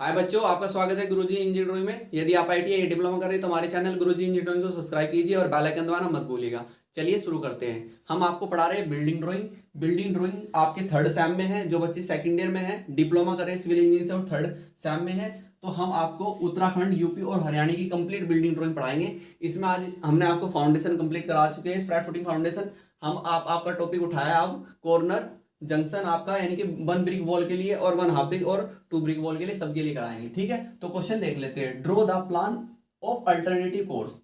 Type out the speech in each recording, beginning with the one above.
हाय बच्चों, आपका स्वागत है गुरुजी इंजीनियरिंग ड्राइंग में। यदि आप आईटीआई डिप्लोमा कर रहे हैं तो हमारे चैनल गुरुजी इंजीनियरिंग ड्राइंग को सब्सक्राइब कीजिए और बेल आइकन दबाना मत भूलिएगा। चलिए शुरू करते हैं। हम आपको पढ़ा रहे हैं बिल्डिंग ड्राइंग। बिल्डिंग ड्राइंग आपके थर्ड सैम में है। जो बच्चे सेकंड ईयर में है, डिप्लोमा कर रहे हैं सिविल इंजीनियरिंग से और थर्ड सैम में है, तो हम आपको उत्तराखंड, यूपी और हरियाणा की कंप्लीट बिल्डिंग ड्राइंग पढ़ाएंगे। इसमें आज हमने आपको फाउंडेशन कंप्लीट करा चुके हैं, स्ट्रैट फुटिंग फाउंडेशन। हम आपका टॉपिक उठाया अब कॉर्नर जंक्शन आपका, यानी कि 1 ब्रिक वॉल के लिए और 1 हाफ ब्रिक और 2 ब्रिक वॉल के लिए, सबके लिए कराएंगे। ठीक है, तो क्वेश्चन देख लेते हैं। Draw the plan of alternative course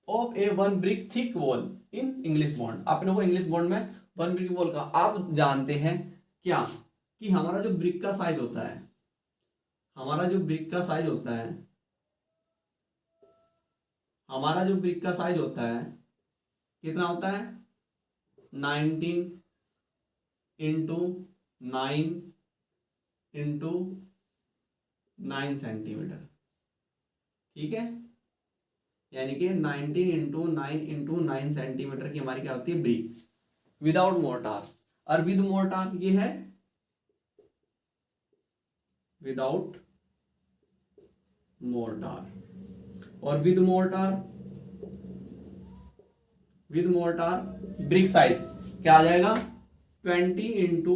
of A 1 brick thick wall in English bond. अपने को इंग्लिश बॉन्ड में 1 ब्रिक वॉल का आप जानते हैं क्या, कि हमारा जो ब्रिक का साइज होता है, हमारा जो ब्रिक का साइज होता है, हमारा जो ब्रिक का साइज होता है कितना होता है? 19 इंटू 9 इंटू 9 सेंटीमीटर। ठीक है, यानी कि 19 इंटू 9 इंटू 9 सेंटीमीटर की हमारी क्या होती है? Brick without mortar. और विद मोर्टार ये है विदाउट मोर्टार। और विद मोर्टार ब्रिक साइज क्या आ जाएगा? 20 इंटू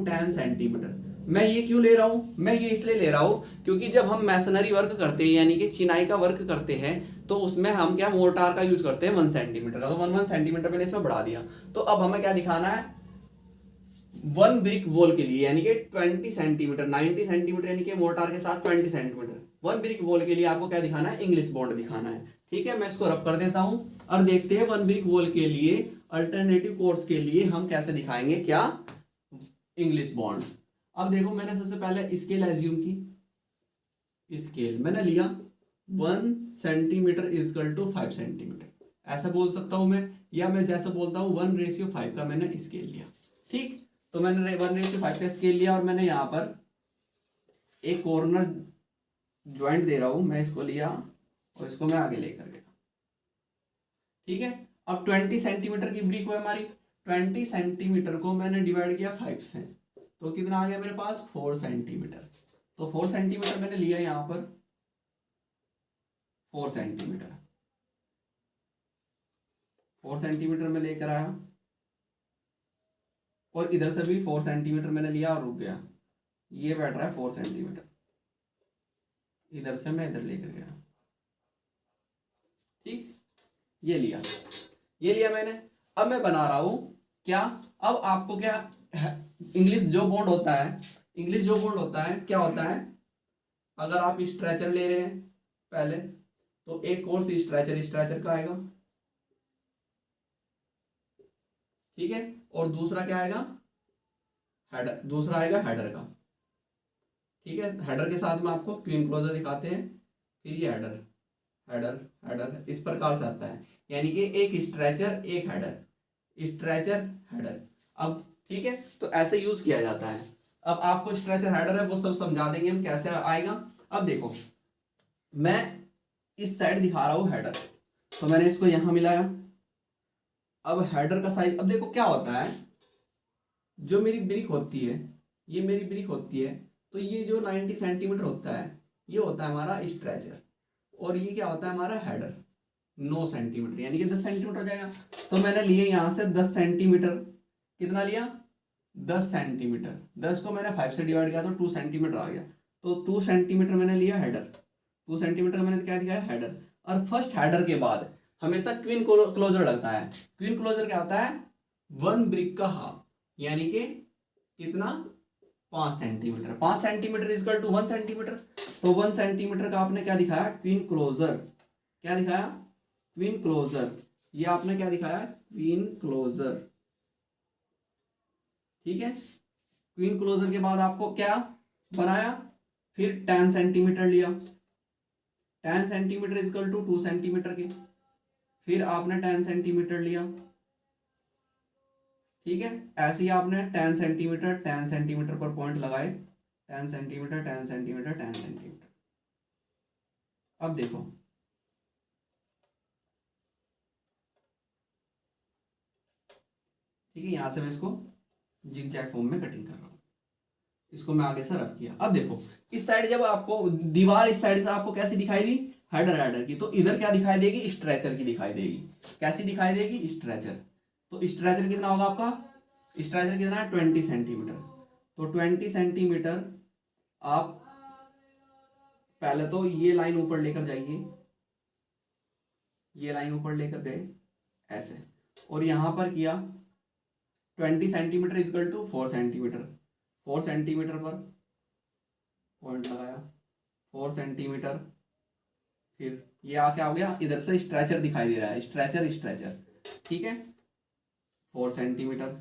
10 सेंटीमीटर। मैं ये क्यों ले रहा हूं? मैं ये इसलिए ले रहा हूं क्योंकि जब हम मैसनरी वर्क करते हैं, यानी कि चिनाई का वर्क करते हैं, तो उसमें हम क्या मोर्टार का यूज करते हैं 1 सेंटीमीटर का। तो 1 सेंटीमीटर मैंने इसमें बढ़ा दिया। तो अब हमें क्या दिखाना है? 1 ब्रिक वॉल के लिए, यानी कि 20 सेंटीमीटर, 90 सेंटीमीटर, यानी कि मोर्टार के साथ 20 सेंटीमीटर। 1 ब्रिक वॉल के लिए आपको क्या दिखाना है? इंग्लिश बॉन्ड दिखाना है। ठीक है, मैं इसको रब कर देता हूं और देखते हैं 1 ब्रिक वॉल के लिए अल्टरनेटिव कोर्स के लिए हम कैसे दिखाएंगे क्या? English bond. अब देखो, मैंने सबसे पहले स्केल एज्यूम की। स्केल मैंने लिया 1 सेंटीमीटर इजकल टू 5 सेंटीमीटर, ऐसा बोल सकता हूं मैं, या मैं जैसा बोलता हूं 1:5 का मैंने स्केल लिया। ठीक, तो मैंने 1:5 का स्केल लिया और मैंने यहां पर एक कॉर्नर ज्वाइंट दे रहा हूं, मैं इसको लिया और इसको मैं आगे लेकर गया। ठीक है, अब 20 सेंटीमीटर की ब्रिक है हमारी। 20 सेंटीमीटर को मैंने डिवाइड किया 5 से, तो कितना आ गया मेरे पास? 4 सेंटीमीटर। तो 4 सेंटीमीटर मैंने लिया यहां पर, 4 सेंटीमीटर, 4 सेंटीमीटर में लेकर आया और इधर से भी 4 सेंटीमीटर मैंने लिया और रुक गया। ये बैठ रहा है 4 सेंटीमीटर, इधर से मैं इधर लेकर गया। ठीक, ये लिया मैंने। अब मैं बना रहा हूं क्या? अब आपको क्या इंग्लिश जो बॉन्ड होता है, इंग्लिश जो बॉन्ड होता है क्या होता है? अगर आप स्ट्रेचर ले रहे हैं पहले, तो एक कोर्स स्ट्रेचर का आएगा। ठीक है, और दूसरा क्या आएगा? हेडर, दूसरा आएगा हेडर का। ठीक है, हेडर के साथ में आपको क्वीन क्लोजर दिखाते हैं, फिर ये हेडर हेडर हेडर इस प्रकार से आता है, यानी कि एक स्ट्रेचर एक हेडर, स्ट्रेचर हेडर। अब ठीक है, तो ऐसे यूज किया जाता है। अब आपको स्ट्रेचर हेडर है वो सब समझा देंगे हम कैसे आएगा। अब देखो, मैं इस साइड दिखा रहा हूं हेडर, तो मैंने इसको यहां मिलाया। अब हेडर का साइज, अब देखो क्या होता है, जो मेरी ब्रिक होती है, ये मेरी ब्रिक होती है, तो ये जो 90 सेंटीमीटर होता है, ये होता है हमारा स्ट्रेचर, और ये क्या होता है हमारा हेडर 9 सेंटीमीटर, यानी कि 10 सेंटीमीटर हो जाएगा। तो मैंने लिए यहां से 10 सेंटीमीटर। कितना लिया? 10 सेंटीमीटर। 10 को मैंने 5 से डिवाइड किया तो 2 सेंटीमीटर आ गया। तो 2 सेंटीमीटर मैंने लिया हेडर, 2 सेंटीमीटर का मैंने क्या दिखाया? हेडर। और फर्स्ट हेडर के बाद हमेशा क्वीन क्लोजर लगता है। क्वीन क्लोजर क्या होता है? 1 ब्रिक का हाफ, यानी कि कितना? 5 centimetre. 5 centimetre is equal to 1 centimetre. तो 1 सेंटीमीटर का आपने क्या दिखाया? Queen closure. क्या दिखाया? Queen closure. ये आपने क्या दिखाया? Queen closure. ठीक है, क्वीन क्लोजर के बाद आपको क्या बनाया? फिर 10 सेंटीमीटर लिया। 10 सेंटीमीटर इजकल टू 2 सेंटीमीटर के, फिर आपने 10 सेंटीमीटर लिया। ठीक है, ऐसे ही आपने 10 सेंटीमीटर पर पॉइंट लगाए। 10 सेंटीमीटर 10 सेंटीमीटर 10 सेंटीमीटर। अब देखो, ठीक है, यहां से मैं इसको जिग जैग फॉर्म में कटिंग कर रहा हूं। इसको मैं आगे से रफ किया। अब देखो इस साइड जब आपको दीवार इस साइड से आपको कैसी दिखाई दी, हेडर की, तो इधर क्या दिखाई देगी, स्ट्रेचर की दिखाई देगी। कैसी दिखाई देगी, स्ट्रेचर। तो स्ट्रेचर कितना होगा आपका, स्ट्रेचर कितना है 20 सेंटीमीटर। तो 20 सेंटीमीटर आप पहले तो ये लाइन ऊपर लेकर जाइए, ये लाइन ऊपर लेकर गए ऐसे, और यहां पर किया 20 centimetre is equal to 4 centimetre. 4 centimetre पर पॉइंट लगाया, 4 सेंटीमीटर। फिर ये आ क्या हो गया, इधर से स्ट्रेचर दिखाई दे रहा है, स्ट्रेचर स्ट्रेचर, ठीक है। 4 सेंटीमीटर,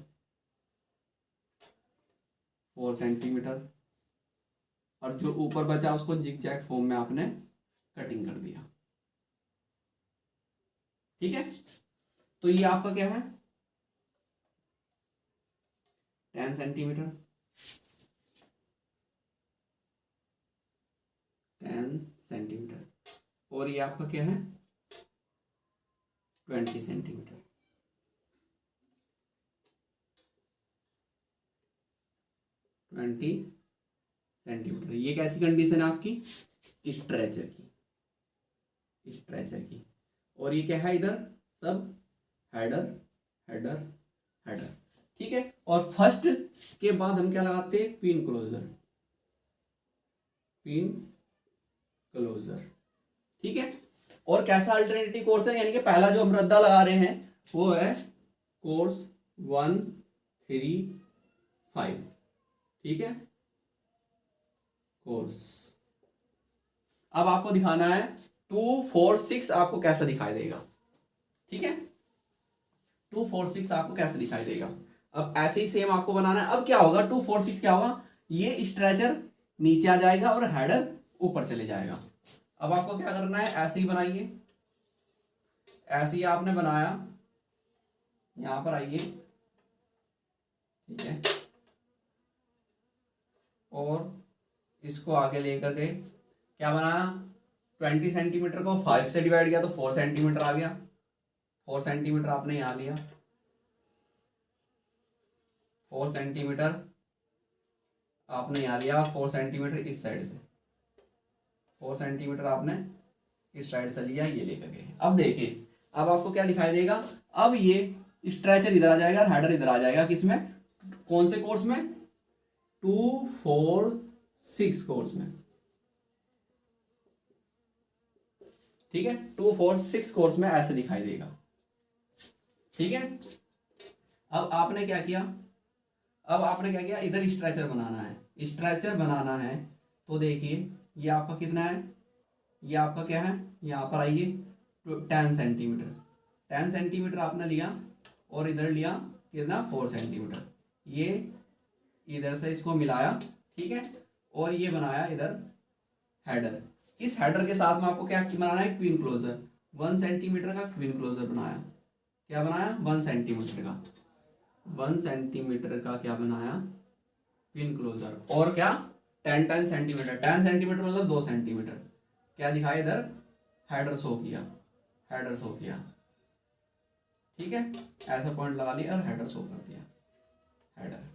4 सेंटीमीटर, और जो ऊपर बचा उसको जिगजैग फॉर्म में आपने कटिंग कर दिया, ठीक है। तो ये आपका क्या है 10 सेंटीमीटर, 10 सेंटीमीटर, और ये आपका क्या है 20 सेंटीमीटर। 20 सेंटीमीटर, ये कैसी कंडीशन है आपकी, स्ट्रेचर की, स्ट्रेचर की। और ये क्या है इधर सब हेडर हेडर हेडर, ठीक है। और फर्स्ट के बाद हम क्या लगाते हैं, पिन क्लोजर, पिन क्लोजर, ठीक है। और कैसा अल्टरनेटिव कोर्स है, यानी कि पहला जो हम रद्दा लगा रहे हैं वो है कोर्स 1, 3, 5, ठीक है, कोर्स। अब आपको दिखाना है 2, 4, 6 आपको कैसा दिखाई देगा, ठीक है। 2, 4, 6 आपको कैसे दिखाई देगा। अब ऐसे ही सेम आपको बनाना है। अब क्या होगा 2, 4, 6 क्या होगा, ये स्ट्रेचर नीचे आ जाएगा और हेडर ऊपर चले जाएगा। अब आपको क्या करना है, ऐसे ही बनाइए, ऐसे ही आपने बनाया, यहां पर आइए, ठीक है, और इसको आगे लेकर गए, क्या बनाया 20 सेंटीमीटर को 5 से डिवाइड किया तो 4 सेंटीमीटर आ गया। 4 सेंटीमीटर आपने यहां लिया, 4 सेंटीमीटर आपने यहां लिया, 4 सेंटीमीटर इस साइड से, 4 सेंटीमीटर आपने इस साइड से लिया, ये लेकर गए। अब देखिए अब आपको क्या दिखाई देगा, अब ये स्ट्रेचर इधर आ जाएगा और हेडर इधर आ जाएगा, किसमें, कौन से कोर्स में, 2, 4, 6 कोर्स में, ठीक है। 2, 4, 6 कोर्स में ऐसे दिखाई देगा, ठीक है। अब आपने क्या किया, अब आपने क्या किया, इधर स्ट्रेचर बनाना है, स्ट्रेचर बनाना है। तो देखिए ये आपका कितना है, ये आपका क्या है, यहाँ पर आइए 10 सेंटीमीटर, 10 सेंटीमीटर आपने लिया और इधर लिया कितना 4 सेंटीमीटर, ये इधर से इसको मिलाया, ठीक है, और ये बनाया इधर हेडर। इस हेडर के साथ में आपको क्या बनाना है, क्वीन क्लोजर, 1 सेंटीमीटर का क्वीन क्लोजर बनाया। क्या बनाया 1 सेंटीमीटर का, 1 सेंटीमीटर का क्या बनाया क्वीन क्लोजर। और क्या 10 सेंटीमीटर, 10 सेंटीमीटर मतलब 2 सेंटीमीटर, क्या दिखाया इधर हेडर शो किया, हेडर शो किया, ठीक है। ऐसा पॉइंट लगा लिया और हेडर शो कर दिया, हेडर,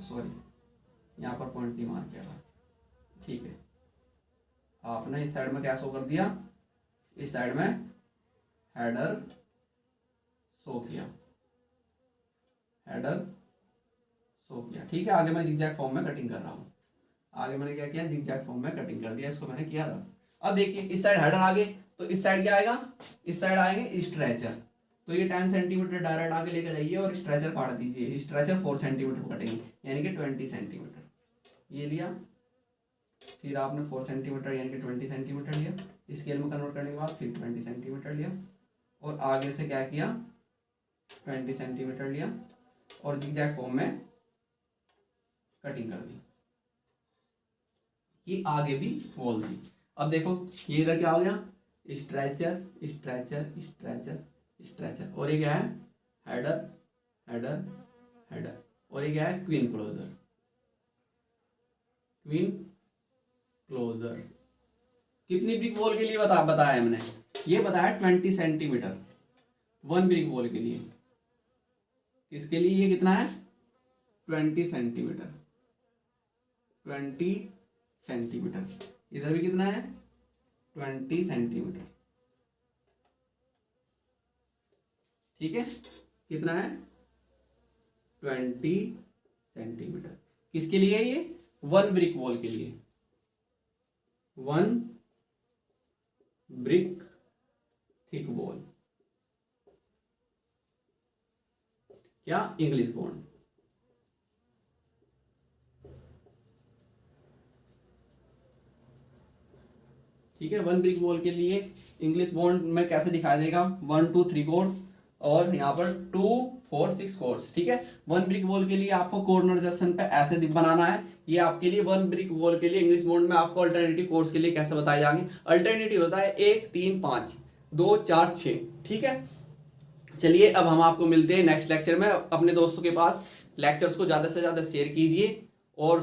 सॉरी यहाँ पर पॉइंट नहीं मार किया था, ठीक है। आपने इस साइड में क्या शो कर दिया, इस साइड में हेडर शो किया, हेडर शो किया, ठीक है। आगे मैं जिगजैग फॉर्म में कटिंग कर रहा हूँ, आगे मैंने क्या किया, जिगजैग फॉर्म में कटिंग कर दिया, इसको मैंने किया रहा। अब देखिए इस साइड हेडर आगे, तो इस साइड क्या आएगा, इस साइड आएंगे स्ट्रेचर। तो ये 10 सेंटीमीटर डायरेक्ट आगे लेकर जाइए और स्ट्रेचर काट दीजिए, स्ट्रेचर 4 सेंटीमीटर को कटेंगे, यानी कि 20 सेंटीमीटर ये लिया, फिर आपने 4 सेंटीमीटर यानी कि 20 सेंटीमीटर लिया, स्केल में कन्वर्ट करने के बाद फिर 20 सेंटीमीटर लिया, और आगे से क्या किया 20 सेंटीमीटर लिया और जिगजैग फॉर्म में कटिंग कर दी। ये आगे भी वॉल थी। अब देखो ये इधर क्या हो गया, स्ट्रेचर स्ट्रेचर स्ट्रेचर स्ट्रेचर, और ये क्या है हेडर हेडर हेडर, और ये क्या है क्वीन क्लोजर, क्वीन क्लोजर। कितनी ब्रिक वॉल के लिए बताया हमने, ये बताया 20 सेंटीमीटर 1 ब्रिक वॉल के लिए। किसके लिए ये कितना है 20 सेंटीमीटर, 20 सेंटीमीटर। इधर भी कितना है? 20 सेंटीमीटर। ठीक है, कितना है? 20 सेंटीमीटर। किसके लिए? ये 1 ब्रिक वॉल के लिए, 1 ब्रिक थिक वॉल। क्या? English bond. ठीक है, 1 ब्रिक वॉल के लिए इंग्लिश बॉन्ड में कैसे दिखाई देगा? 1 2 3 कोर्स और यहाँ पर 2 4 6 कोर्स। ठीक है, 1 ब्रिक वॉल के लिए आपको कॉर्नर जंक्शन पे ऐसे बनाना है। ये आपके लिए 1 ब्रिक वॉल के लिए इंग्लिश बॉन्ड में आपको अल्टरनेटिव कोर्स के लिए कैसे बताए जाएंगे? अल्टरनेटिव होता है 1 3 5 2 4 6। ठीक है, चलिए अब हम आपको मिलते हैं नेक्स्ट लेक्चर में। अपने दोस्तों के पास लेक्चर्स को ज़्यादा से ज़्यादा शेयर कीजिए और